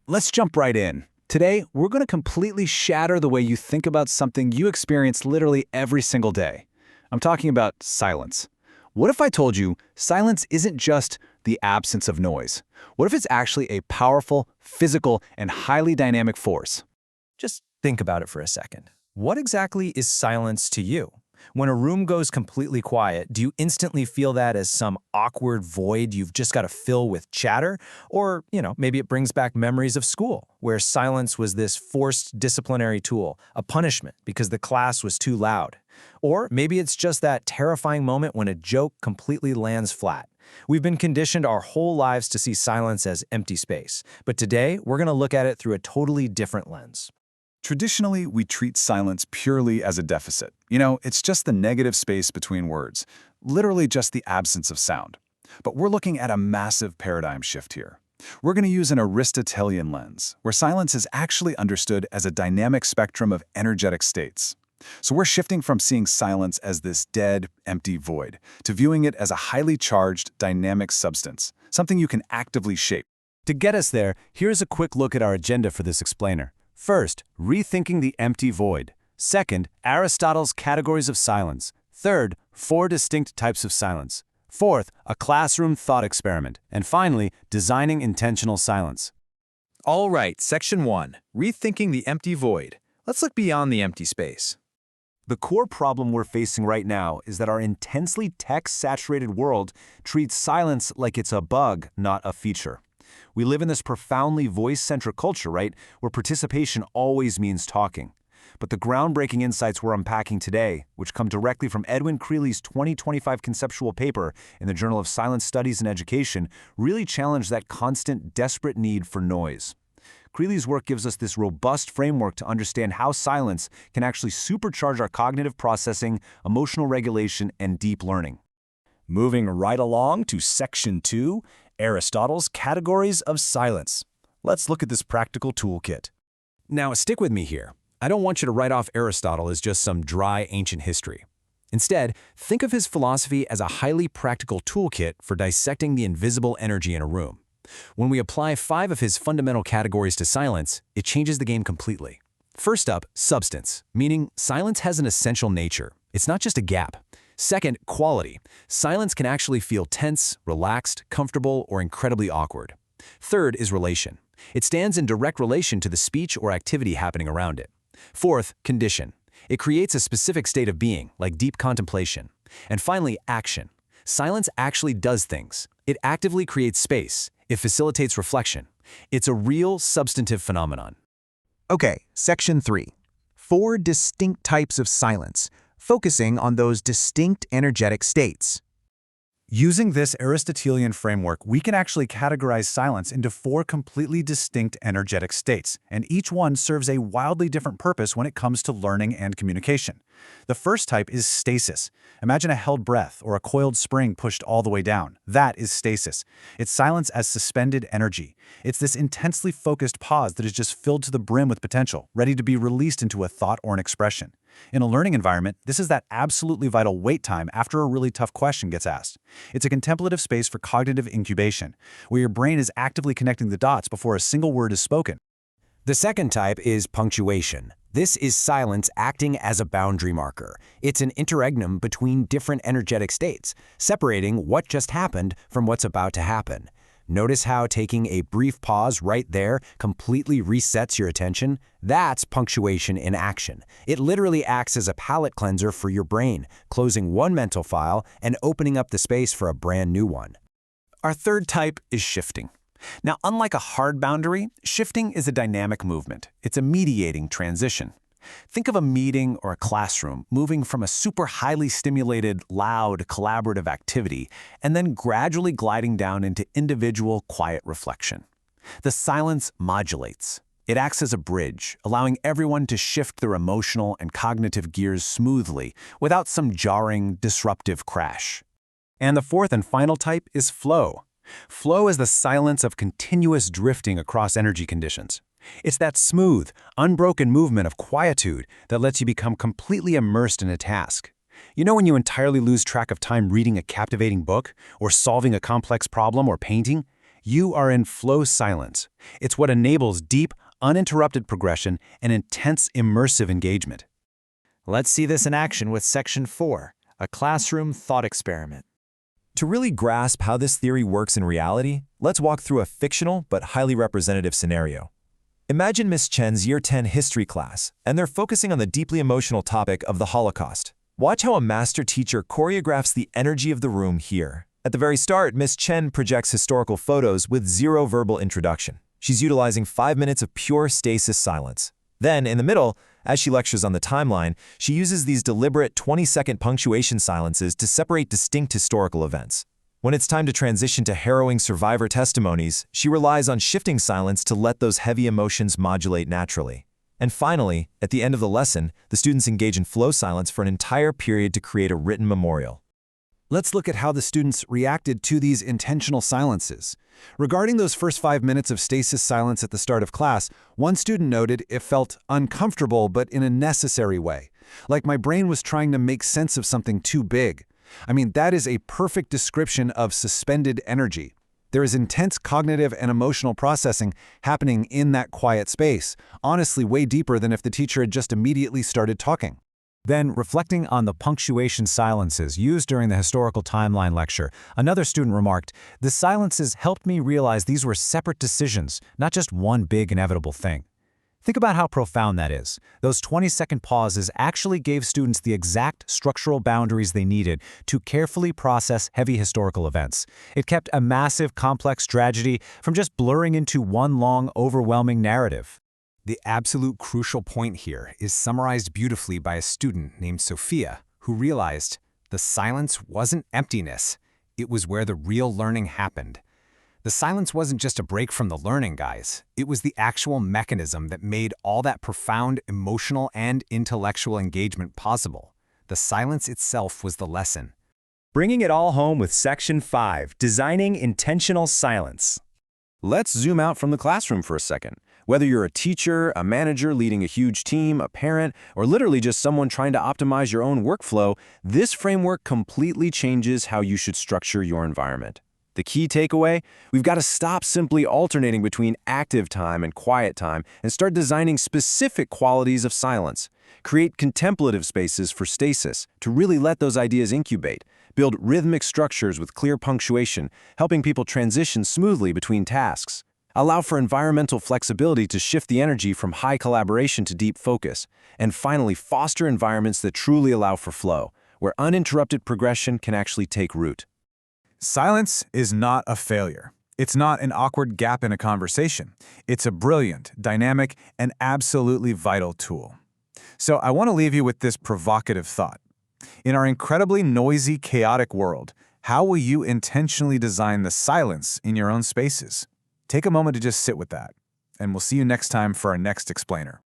Let's jump right in. Today, we're going to completely shatter the way you think about something you experience literally every single day. I'm talking about silence. What if I told you silence isn't just the absence of noise? What if it's actually a powerful, physical, and highly dynamic force? Just think about it for a second. What exactly is silence to you? When a room goes completely quiet, do you instantly feel that as some awkward void you've just got to fill with chatter? Or, maybe it brings back memories of school, where silence was this forced disciplinary tool, a punishment because the class was too loud. Or maybe it's just that terrifying moment when a joke completely lands flat. We've been conditioned our whole lives to see silence as empty space, but today we're going to look at it through a totally different lens. Traditionally, we treat silence purely as a deficit. It's just the negative space between words, literally just the absence of sound. But we're looking at a massive paradigm shift here. We're going to use an Aristotelian lens, where silence is actually understood as a dynamic spectrum of energetic states. So we're shifting from seeing silence as this dead, empty void, to viewing it as a highly charged, dynamic substance, something you can actively shape. To get us there, here's a quick look at our agenda for this explainer. First, rethinking the empty void. Second, Aristotle's categories of silence. Third, 4 distinct types of silence. Fourth, a classroom thought experiment. And finally, designing intentional silence. All right, Section 1, Rethinking the Empty Void. Let's look beyond the empty space. The core problem we're facing right now is that our intensely text-saturated world treats silence like it's a bug, not a feature. We live in this profoundly voice-centric culture, right, where participation always means talking. But the groundbreaking insights we're unpacking today, which come directly from Edwin Creeley's 2025 conceptual paper in the Journal of Silence Studies and Education, really challenge that constant, desperate need for noise. Creeley's work gives us this robust framework to understand how silence can actually supercharge our cognitive processing, emotional regulation, and deep learning. Moving right along to Section 2, Aristotle's categories of silence. Let's look at this practical toolkit. Now, stick with me here. I don't want you to write off Aristotle as just some dry ancient history. Instead, think of his philosophy as a highly practical toolkit for dissecting the invisible energy in a room. When we apply 5 of his fundamental categories to silence, it changes the game completely. First up, substance, meaning silence has an essential nature. It's not just a gap. Second, quality. Silence can actually feel tense, relaxed, comfortable, or incredibly awkward. Third is relation. It stands in direct relation to the speech or activity happening around it. Fourth, condition. It creates a specific state of being, like deep contemplation. And finally, action. Silence actually does things. It actively creates space. It facilitates reflection. It's a real, substantive phenomenon. Okay, Section 3. 4 distinct types of silence, focusing on those distinct energetic states. Using this Aristotelian framework, we can actually categorize silence into 4 completely distinct energetic states, and each one serves a wildly different purpose when it comes to learning and communication. The first type is stasis. Imagine a held breath or a coiled spring pushed all the way down. That is stasis. It's silence as suspended energy. It's this intensely focused pause that is just filled to the brim with potential, ready to be released into a thought or an expression. In a learning environment, this is that absolutely vital wait time after a really tough question gets asked. It's a contemplative space for cognitive incubation, where your brain is actively connecting the dots before a single word is spoken. The second type is punctuation. This is silence acting as a boundary marker. It's an interregnum between different energetic states, separating what just happened from what's about to happen. Notice how taking a brief pause right there completely resets your attention? That's punctuation in action. It literally acts as a palate cleanser for your brain, closing one mental file and opening up the space for a brand new one. Our third type is shifting. Now, unlike a hard boundary, shifting is a dynamic movement. It's a mediating transition. Think of a meeting or a classroom moving from a super highly stimulated, loud, collaborative activity and then gradually gliding down into individual, quiet reflection. The silence modulates. It acts as a bridge, allowing everyone to shift their emotional and cognitive gears smoothly without some jarring, disruptive crash. And the fourth and final type is flow. Flow is the silence of continuous drifting across energy conditions. It's that smooth, unbroken movement of quietude that lets you become completely immersed in a task. You know when you entirely lose track of time reading a captivating book, or solving a complex problem, or painting? You are in flow silence. It's what enables deep, uninterrupted progression and intense immersive engagement. Let's see this in action with Section 4, a classroom thought experiment. To really grasp how this theory works in reality, let's walk through a fictional but highly representative scenario. Imagine Miss Chen's Year 10 history class, and they're focusing on the deeply emotional topic of the Holocaust. Watch how a master teacher choreographs the energy of the room here. At the very start, Miss Chen projects historical photos with zero verbal introduction. She's utilizing 5 minutes of pure stasis silence. Then, in the middle, as she lectures on the timeline, she uses these deliberate 20-second punctuation silences to separate distinct historical events. When it's time to transition to harrowing survivor testimonies, she relies on shifting silence to let those heavy emotions modulate naturally. And finally, at the end of the lesson, the students engage in flow silence for an entire period to create a written memorial. Let's look at how the students reacted to these intentional silences. Regarding those first 5 minutes of stasis silence at the start of class, one student noted it felt uncomfortable but in a necessary way, like my brain was trying to make sense of something too big. I mean, that is a perfect description of suspended energy. There is intense cognitive and emotional processing happening in that quiet space, honestly way deeper than if the teacher had just immediately started talking. Then, reflecting on the punctuation silences used during the historical timeline lecture, another student remarked, "The silences helped me realize these were separate decisions, not just one big inevitable thing." Think about how profound that is. Those 20-second pauses actually gave students the exact structural boundaries they needed to carefully process heavy historical events. It kept a massive, complex tragedy from just blurring into one long, overwhelming narrative. The absolute crucial point here is summarized beautifully by a student named Sophia, who realized the silence wasn't emptiness, it was where the real learning happened. The silence wasn't just a break from the learning, guys. It was the actual mechanism that made all that profound emotional and intellectual engagement possible. The silence itself was the lesson. Bringing it all home with Section 5, Designing Intentional Silence. Let's zoom out from the classroom for a second. Whether you're a teacher, a manager leading a huge team, a parent, or literally just someone trying to optimize your own workflow, this framework completely changes how you should structure your environment. The key takeaway? We've got to stop simply alternating between active time and quiet time and start designing specific qualities of silence. Create contemplative spaces for stasis to really let those ideas incubate. Build rhythmic structures with clear punctuation, helping people transition smoothly between tasks. Allow for environmental flexibility to shift the energy from high collaboration to deep focus. And finally, foster environments that truly allow for flow, where uninterrupted progression can actually take root. Silence is not a failure. It's not an awkward gap in a conversation. It's a brilliant, dynamic, and absolutely vital tool. So I want to leave you with this provocative thought. In our incredibly noisy, chaotic world, how will you intentionally design the silence in your own spaces? Take a moment to just sit with that, and we'll see you next time for our next explainer.